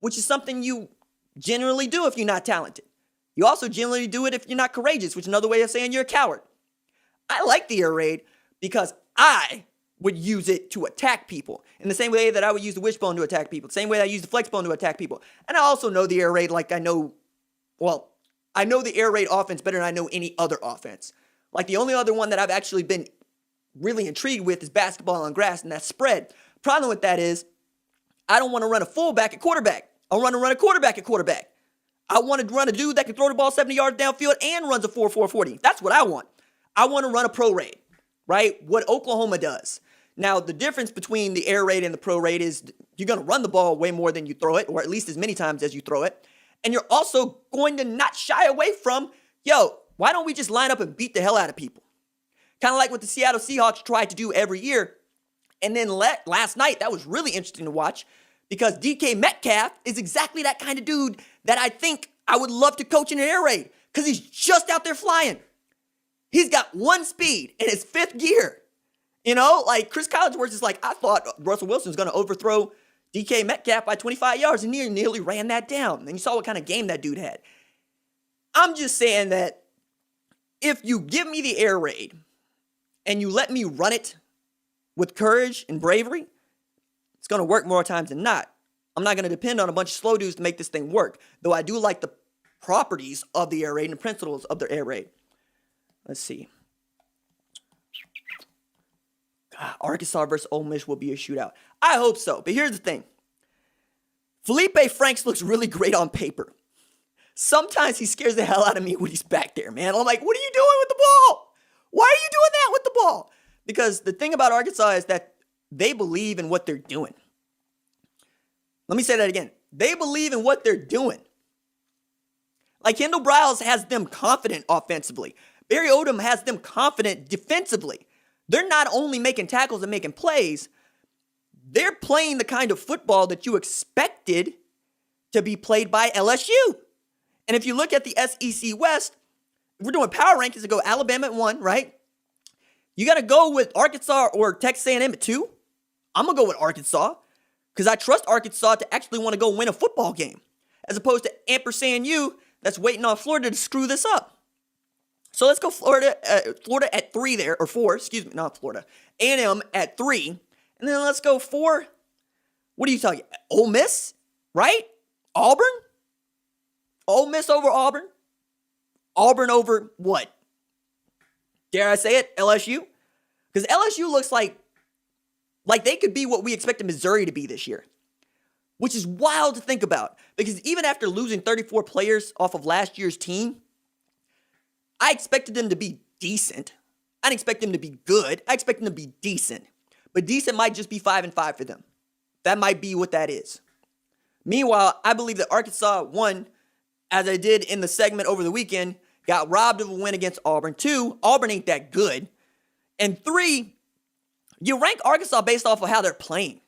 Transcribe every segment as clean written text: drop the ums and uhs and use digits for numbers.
which is something you generally do if you're not talented. You also generally do it if you're not courageous, which is another way of saying you're a coward. I like the air raid because I would use it to attack people in the same way that I would use the wishbone to attack people, the same way that I use the flexbone to attack people. And I also know the air raid like I know the air raid offense better than I know any other offense. Like the only other one that I've actually been really intrigued with is basketball on grass, and that's spread. Problem with that is I don't want to run a fullback at quarterback. I want to run a quarterback at quarterback. I want to run a dude that can throw the ball 70 yards downfield and runs a 4.40. That's what I want. I want to run a pro raid, right? What Oklahoma does. Now, the difference between the air raid and the pro raid is you're going to run the ball way more than you throw it, or at least as many times as you throw it. And you're also going to not shy away from, why don't we just line up and beat the hell out of people? Kind of like what the Seattle Seahawks tried to do every year. And then last night, that was really interesting to watch because DK Metcalf is exactly that kind of dude that I think I would love to coach in an air raid because he's just out there flying. He's got one speed in his fifth gear. Like Chris Collinsworth is like, I thought Russell Wilson was going to overthrow DK Metcalf by 25 yards and nearly ran that down. And you saw what kind of game that dude had. I'm just saying that if you give me the air raid and you let me run it with courage and bravery, it's going to work more times than not. I'm not going to depend on a bunch of slow dudes to make this thing work, though I do like the properties of the air raid and the principles of the air raid. Let's see. Arkansas versus Ole Miss will be a shootout. I hope so, but here's the thing. Felipe Franks looks really great on paper. Sometimes he scares the hell out of me when he's back there, man. I'm like, what are you doing with the ball? Why are you doing that with the ball? Because the thing about Arkansas is that they believe in what they're doing. Let me say that again. They believe in what they're doing. Like Kendall Briles has them confident offensively. Barry Odom has them confident defensively. They're not only making tackles and making plays, they're playing the kind of football that you expected to be played by LSU. And if you look at the SEC West, if we're doing power rankings to go Alabama at 1, right? You got to go with Arkansas or Texas A&M at 2. I'm going to go with Arkansas because I trust Arkansas to actually want to go win a football game as opposed to ampersand you that's waiting on Florida to screw this up. So let's go Florida at 3 there, or 4, excuse me, not Florida. A&M at 3. And then let's go 4. What are you talking? Ole Miss, right? Auburn? Ole Miss over Auburn? Auburn over what? Dare I say it? LSU? Because LSU looks like they could be what we expected Missouri to be this year. Which is wild to think about. Because even after losing 34 players off of last year's team, I expected them to be decent. I didn't expect them to be good. I expect them to be decent. But decent might just be 5-5 for them. That might be what that is. Meanwhile, I believe that Arkansas, 1, as I did in the segment over the weekend, got robbed of a win against Auburn. 2, Auburn ain't that good. And 3, you rank Arkansas based off of how they're playing.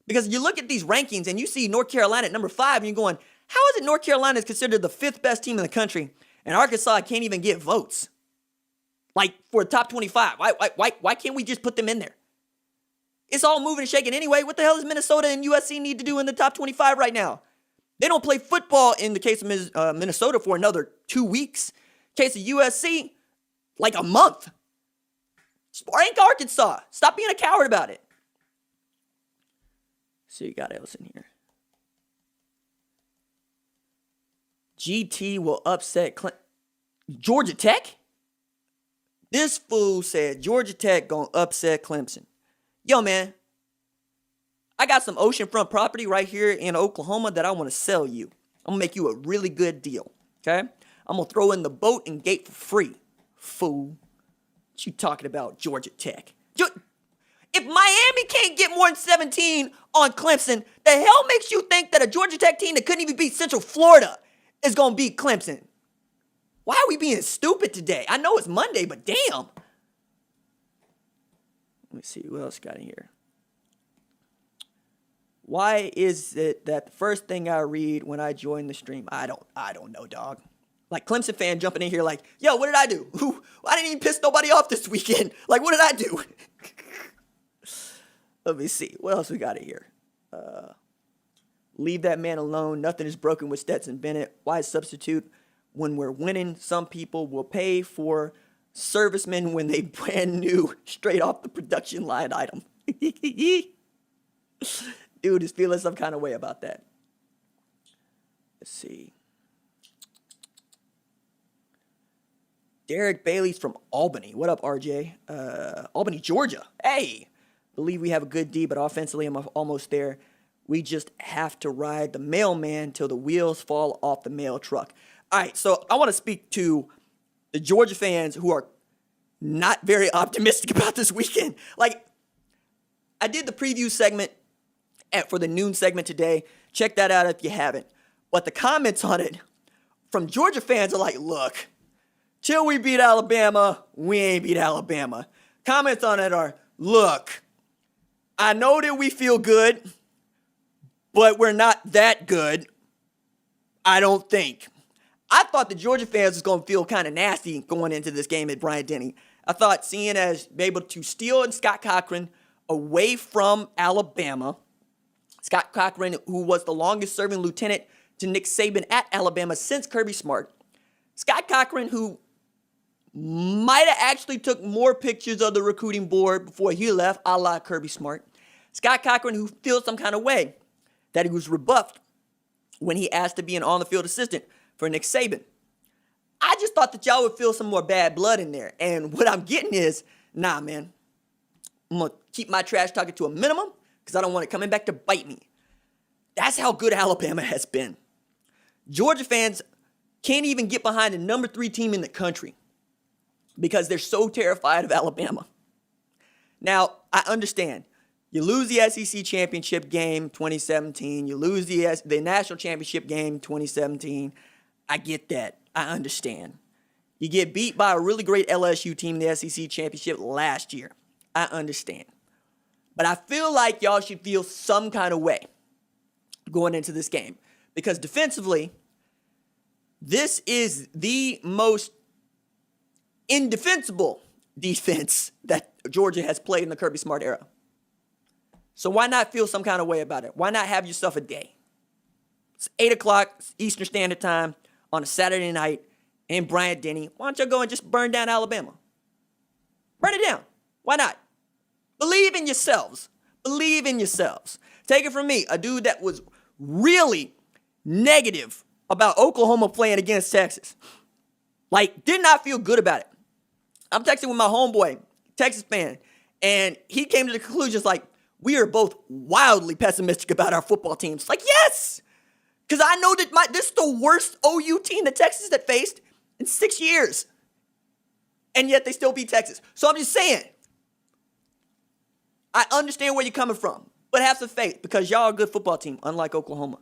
Because you look at these rankings and you see North Carolina at number 5 and you're going, how is it North Carolina is considered the 5th best team in the country and Arkansas can't even get votes? Like for the top 25. Why can't we just put them in there? It's all moving and shaking anyway. What the hell does Minnesota and USC need to do in the top 25 right now? They don't play football in the case of Minnesota for another 2 weeks. Case of USC, like a month. Rank Arkansas. Stop being a coward about it. So you got else in here. GT will upset Georgia Tech? This fool said Georgia Tech gonna upset Clemson. Yo, man, I got some oceanfront property right here in Oklahoma that I want to sell you. I'm gonna make you a really good deal, okay? I'm gonna throw in the boat and gate for free, fool. What you talking about, Georgia Tech? If Miami can't get more than 17 on Clemson, the hell makes you think that a Georgia Tech team that couldn't even beat Central Florida is gonna beat Clemson? Why are we being stupid today? I know it's Monday, but damn. Let me see, what else got in here? Why is it that the first thing I read when I join the stream, I don't know, dog. Like Clemson fan jumping in here like, yo, what did I do? I didn't even piss nobody off this weekend. Like, what did I do? Let me see, what else we got in here? Leave that man alone. Nothing is broken with Stetson Bennett. Why substitute when we're winning? Some people will pay for servicemen when they brand new, straight off the production line item. Dude is feeling some kind of way about that. Let's see. Derek Bailey's from Albany. What up, RJ? Albany, Georgia. Hey, believe we have a good D, but offensively I'm almost there. We just have to ride the mailman till the wheels fall off the mail truck. All right, so I want to speak to the Georgia fans who are not very optimistic about this weekend. Like, I did the preview segment for the noon segment today. Check that out if you haven't. But the comments on it from Georgia fans are like, look, till we beat Alabama, we ain't beat Alabama. Comments on it are, look, I know that we feel good, but we're not that good, I don't think. I thought the Georgia fans was going to feel kind of nasty going into this game at Bryant-Denny. I thought seeing as able to steal Scott Cochran away from Alabama, Scott Cochran, who was the longest-serving lieutenant to Nick Saban at Alabama since Kirby Smart, Scott Cochran, who might have actually took more pictures of the recruiting board before he left, a la Kirby Smart. Scott Cochran, who feels some kind of way that he was rebuffed when he asked to be an on-the-field assistant for Nick Saban. I just thought that y'all would feel some more bad blood in there. And what I'm getting is, nah, man. I'm going to keep my trash talking to a minimum because I don't want it coming back to bite me. That's how good Alabama has been. Georgia fans can't even get behind the number 3 team in the country because they're so terrified of Alabama. Now, I understand. You lose the SEC championship game 2017. You lose the national championship game 2017. I get that. I understand. You get beat by a really great LSU team in the SEC championship last year. I understand. But I feel like y'all should feel some kind of way going into this game. Because defensively, this is the most indefensible defense that Georgia has played in the Kirby Smart era. So why not feel some kind of way about it? Why not have yourself a day? It's 8 o'clock Eastern Standard Time on a Saturday night in Bryant-Denny. Why don't you go and just burn down Alabama? Burn it down. Why not? Believe in yourselves. Believe in yourselves. Take it from me, a dude that was really negative about Oklahoma playing against Texas. Like, did not feel good about it. I'm texting with my homeboy, Texas fan, and he came to the conclusions like, we are both wildly pessimistic about our football teams. Like, yes! Because I know that this is the worst OU team that Texas had faced in 6 years. And yet they still beat Texas. So I'm just saying, I understand where you're coming from. But have some faith because y'all are a good football team, unlike Oklahoma.